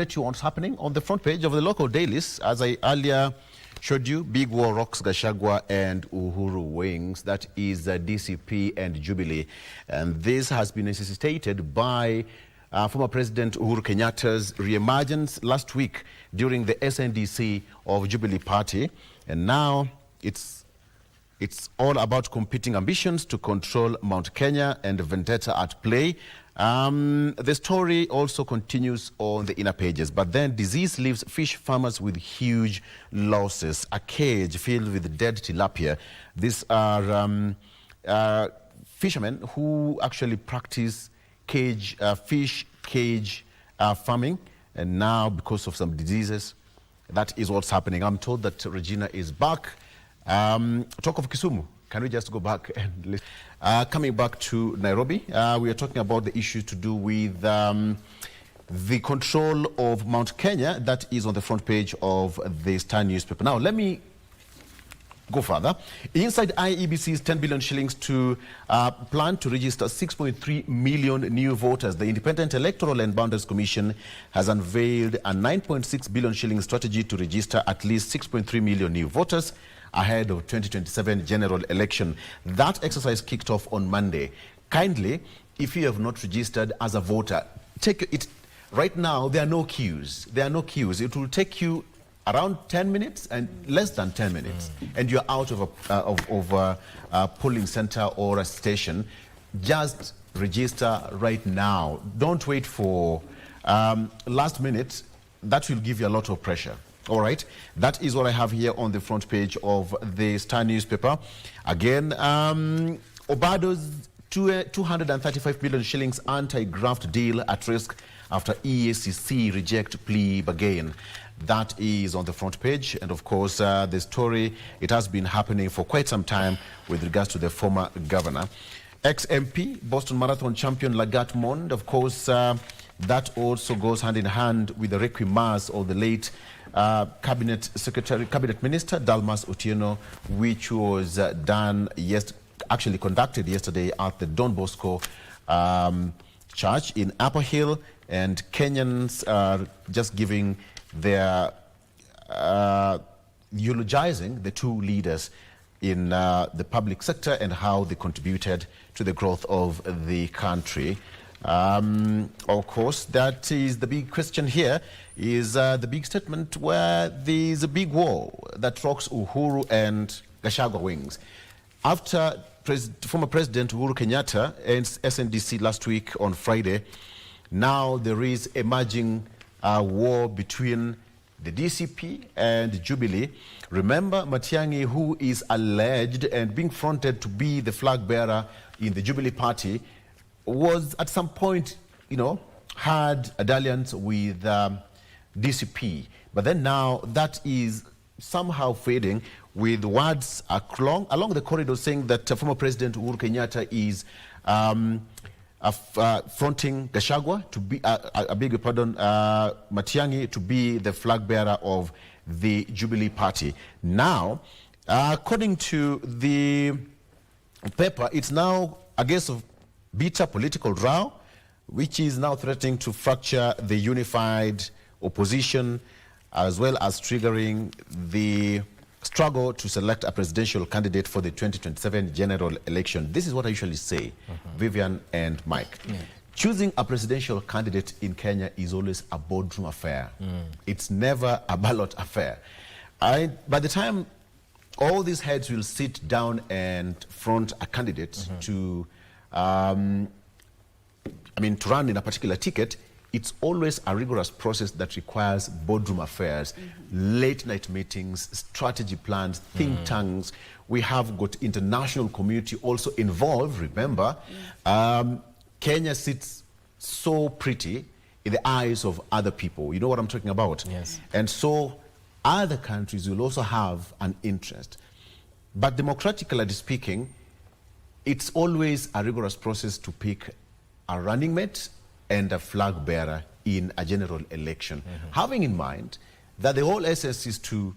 You what's happening on the front page of the local dailies. As I earlier showed you, big war rocks Gachagua and Uhuru wings. That is DCP and Jubilee. And this has been necessitated by former President Uhuru Kenyatta's re-emergence last week during the SNDC of Jubilee Party. And now it's all about competing ambitions to control Mount Kenya and vendetta at play. The story also continues on the inner pages, but then disease leaves fish farmers with huge losses. A cage filled with dead tilapia. These are fishermen who actually practice fish cage farming, and now because of some diseases, that is what's happening. I'm told that Regina is back. Talk of Kisumu. Can we just go back and listen? Coming back to Nairobi, we are talking about the issue to do with the control of Mount Kenya. That is on the front page of the Star newspaper. Now, let me go further. Inside IEBC's 10 billion shillings to plan to register 6.3 million new voters, the Independent Electoral and Boundaries Commission has unveiled a 9.6 billion shilling strategy to register at least 6.3 million new voters ahead of 2027 general election. That exercise kicked off on Monday. Kindly, if you have not registered as a voter, take it. Right now, there are no queues. There are no queues. It will take you around 10 minutes and less than 10 minutes, and you're out of a polling center or a station. Just register right now. Don't wait for last minute. That will give you a lot of pressure. All right, that is what I have here on the front page of the Star newspaper. Again, Obado's 235 billion shillings anti-graft deal at risk after EACC reject plea again. That is on the front page. And of course, the story, it has been happening for quite some time with regards to the former governor. Ex-MP, Boston Marathon champion Lagat Mond, of course, that also goes hand in hand with the requiem mass of the late Cabinet Minister Dalmas Otieno, which was actually conducted yesterday at the Don Bosco Church in Upper Hill, and Kenyans are just giving their eulogizing the two leaders in the public sector and how they contributed to the growth of the country. Of course, that is the big question here, is the big statement where there is a big war that rocks Uhuru and Gachagua wings. After former President Uhuru Kenyatta and SNDC last week on Friday, now there is emerging war between the DCP and Jubilee. Remember, Matiang'i, who is alleged and being fronted to be the flag bearer in the Jubilee Party, was at some point, had a dalliance with DCP. But then now that is somehow fading, with words along the corridor saying that former President Uhuru Kenyatta is fronting Gachagua to be, Matiang'i to be the flag bearer of the Jubilee Party. Now, according to the paper, it's now a case of bitter political row, which is now threatening to fracture the unified opposition, as well as triggering the struggle to select a presidential candidate for the 2027 general election. This is what I usually say, Vivian and Mike. Yeah. Choosing a presidential candidate in Kenya is always a boardroom affair. It's never a ballot affair. By the time all these heads will sit down and front a candidate to run in a particular ticket, it's always a rigorous process that requires boardroom affairs, late night meetings, strategy plans, think tanks. We have got international community also involved. Remember, Kenya sits so pretty in the eyes of other people. You know what I'm talking about? Yes. And so other countries will also have an interest. But democratically speaking, it's always a rigorous process to pick a running mate and a flag bearer in a general election, having in mind that the whole essence is to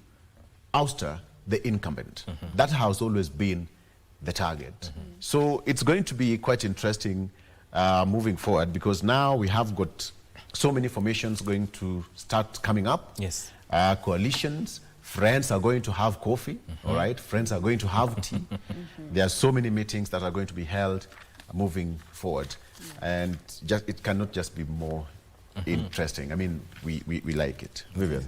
ouster the incumbent. That has always been the target. So it's going to be quite interesting moving forward, because now we have got so many formations going to start coming up. Yes. Coalitions. Friends are going to have coffee, all right? Friends are going to have tea. There are so many meetings that are going to be held moving forward. And it cannot just be more interesting. I mean, we like it. Vivian,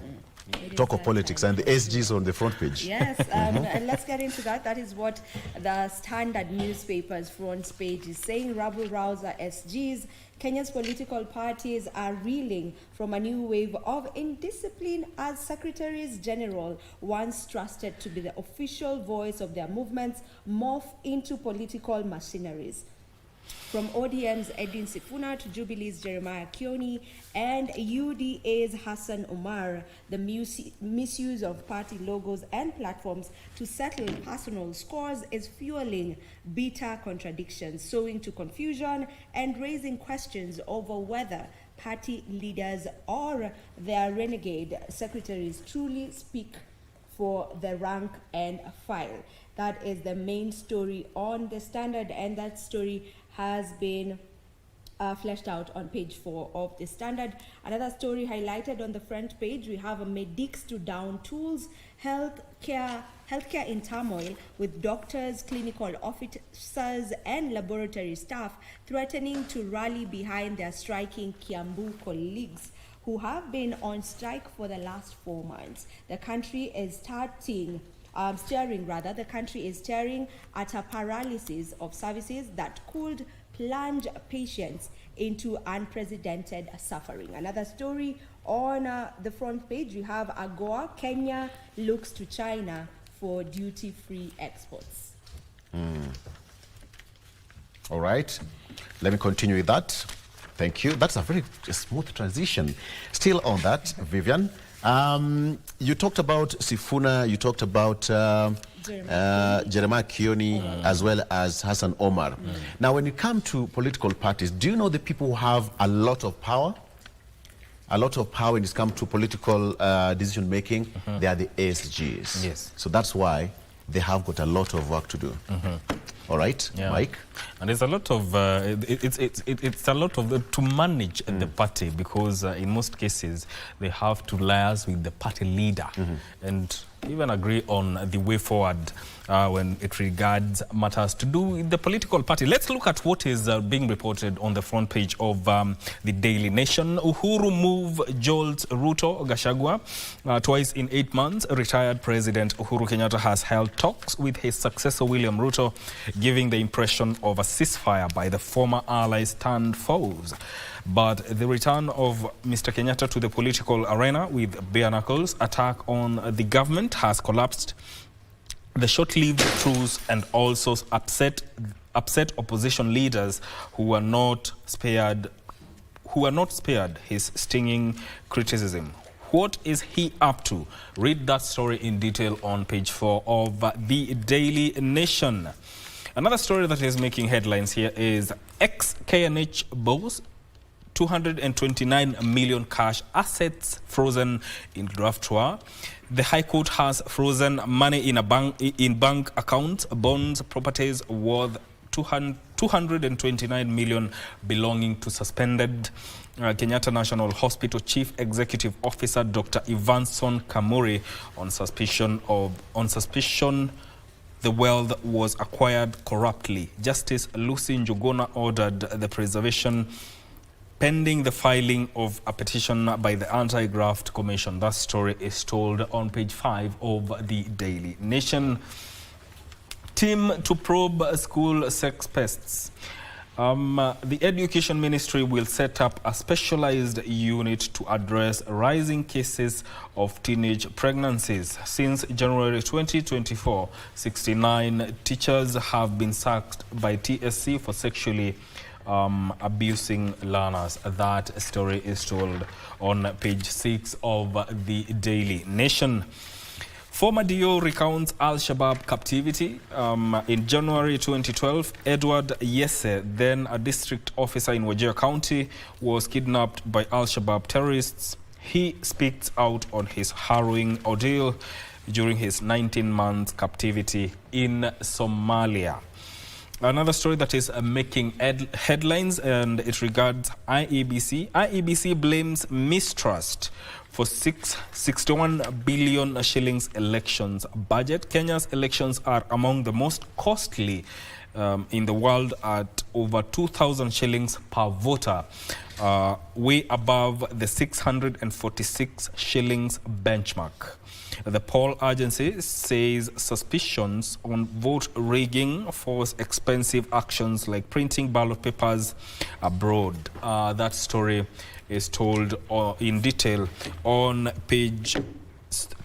talk of politics and the SGs on the front page. Yes, and let's get into that. That is what the Standard newspaper's front page is saying. Rabble-rouser SGs. Kenya's political parties are reeling from a new wave of indiscipline as secretaries general, once trusted to be the official voice of their movements, morph into political machineries. From ODM's Edwin Sifuna to Jubilee's Jeremiah Kioni and UDA's Hassan Omar, the misuse of party logos and platforms to settle personal scores is fueling bitter contradictions, sowing to confusion and raising questions over whether party leaders or their renegade secretaries truly speak for the rank and file. That is the main story on the Standard, and that story has been fleshed out on page 4 of the Standard. Another story highlighted on the front page, we have a medics to down tools, healthcare in turmoil, with doctors, clinical officers and laboratory staff threatening to rally behind their striking Kiambu colleagues who have been on strike for the last 4 months. The country is staring at a paralysis of services that could plunge patients into unprecedented suffering. Another story on the front page, we have AGOA, Kenya looks to China for duty-free exports. All right, let me continue with that. Thank you. That's a very smooth transition. Still on that, Vivian. You talked about Sifuna, you talked about Jeremiah Kioni, as well as Hassan Omar. Now, when you come to political parties, do you know the people who have a lot of power? A lot of power when it comes to political decision making, they are the ASGs. Yes. So that's why they have got a lot of work to do. All right, yeah. Mike? And there's a lot of, it's a lot of, to manage the party, because in most cases, they have to liaise with the party leader and even agree on the way forward when it regards matters to do with the political party. Let's look at what is being reported on the front page of the Daily Nation. Uhuru move jolts Ruto, Gachagua. Twice in 8 months, retired President Uhuru Kenyatta has held talks with his successor William Ruto, giving the impression of a ceasefire by the former allies turned foes. But the return of Mr. Kenyatta to the political arena with bare knuckles attack on the government has collapsed the short-lived truce and also upset opposition leaders who were not spared his stinging criticism. What is he up to? Read that story in detail on page 4 of the Daily Nation. Another story that is making headlines here is ex-KNH boss, 229 million cash assets frozen in draft drawer. The High Court has frozen money in bank accounts, bonds, properties worth 229 million belonging to suspended Kenyatta National Hospital Chief Executive Officer Dr. Ivanson Kamuri on suspicion the wealth was acquired corruptly. Justice Lucy Njuguna ordered the preservation pending the filing of a petition by the Anti-Graft Commission. That story is told on page 5 of the Daily Nation. Team to probe school sex pests. The Education Ministry will set up a specialized unit to address rising cases of teenage pregnancies. Since January 2024, 69 teachers have been sacked by TSC for sexually abusing learners. That story is told on page 6 of the Daily Nation. Former DO recounts Al-Shabaab captivity. In January 2012, Edward Yese, then a district officer in Wajir County, was kidnapped by Al-Shabaab terrorists. He speaks out on his harrowing ordeal during his 19-month captivity in Somalia. Another story that is making headlines, and it regards IEBC. IEBC blames mistrust for 61 billion shillings elections budget. Kenya's elections are among the most costly in the world at over 2,000 shillings per voter, way above the 646 shillings benchmark. The poll agency says suspicions on vote rigging force expensive actions like printing ballot papers abroad. That story is told in detail on page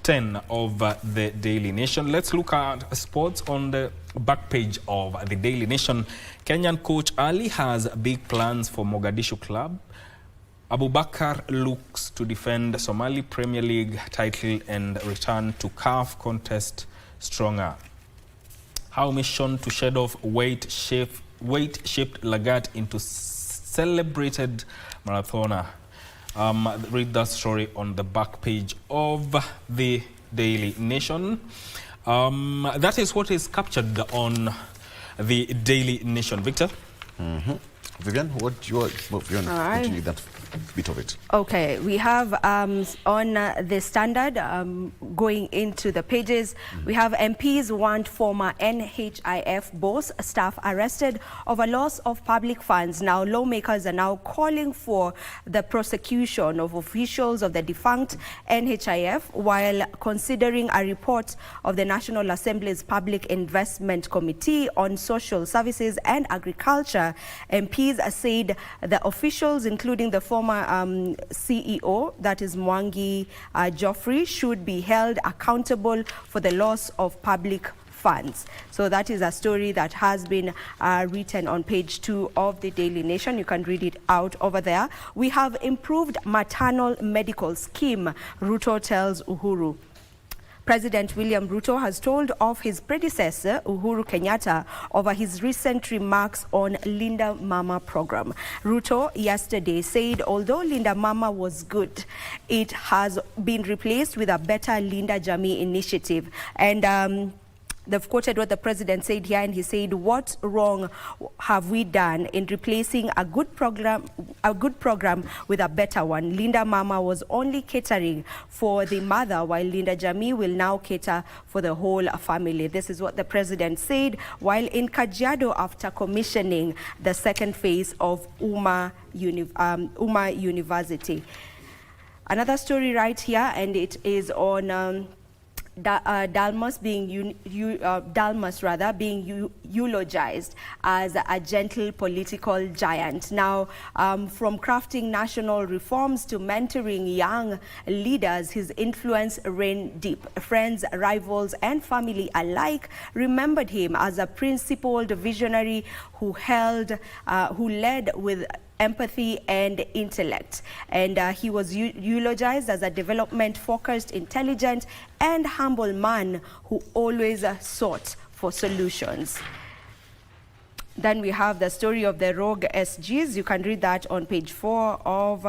10 of the Daily Nation. Let's look at sports on the back page of the Daily Nation. Kenyan coach Ali has big plans for Mogadishu club. Abubakar looks to defend Somali Premier League title and return to CAF contest stronger. How mission to shed off weight-shaped Lagat into celebrated marathoner. Read that story on the back page of the Daily Nation. That is what is captured on the Daily Nation. Victor? Vivian, continue that bit of it. Okay, we have on the Standard, going into the pages, we have MPs want former NHIF boss staff arrested over loss of public funds. Now, lawmakers are now calling for the prosecution of officials of the defunct NHIF while considering a report of the National Assembly's Public Investment Committee on Social Services and Agriculture. MPs said the officials, including the former CEO, that is Mwangi Geoffrey, should be held accountable for the loss of public funds. So that is a story that has been written on page 2 of the Daily Nation. You can read it out over there. We have improved maternal medical scheme, Ruto tells Uhuru. President William Ruto has told off his predecessor, Uhuru Kenyatta, over his recent remarks on Linda Mama program. Ruto yesterday said although Linda Mama was good, it has been replaced with a better Linda Jamii initiative. And they've quoted what the president said here, and he said, "What wrong have we done in replacing a good program with a better one? Linda Mama was only catering for the mother, while Linda Jamii will now cater for the whole family." This is what the president said while in Kajiado after commissioning the second phase of Uma University. Another story right here, and it is on Dalmas being eulogized as a gentle political giant. Now, from crafting national reforms to mentoring young leaders, his influence ran deep. Friends, rivals, and family alike remembered him as a principled visionary who led with empathy and intellect. And he was eulogized as a development-focused, intelligent, and humble man who always sought for solutions. Then we have the story of the rogue SGs. You can read that on page 4 of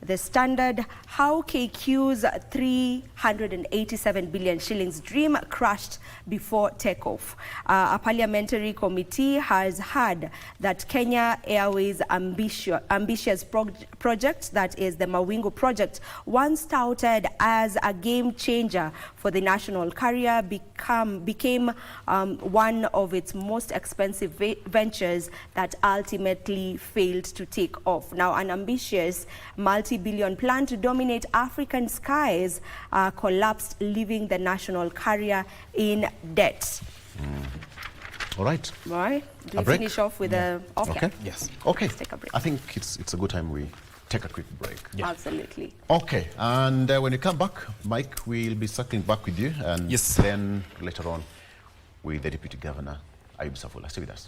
the Standard. How KQ's 387 billion shillings dream crashed before takeoff. A parliamentary committee has heard that Kenya Airways' ambitious project, that is the Mawingu project, once touted as a game changer for the national carrier, became one of its most expensive ventures that ultimately failed to take off. Now, an ambitious multi-billion plan to dominate African skies collapsed, leaving the national carrier in debt. All right. All right. Do we finish off with a... Okay. Yes. Okay. Let's take a break. I think it's a good time we take a quick break. Yeah. Absolutely. Okay. And when you come back, Mike, we'll be circling back with you. And yes, then later on with the Deputy Governor, Ayub Safula. Stay with us.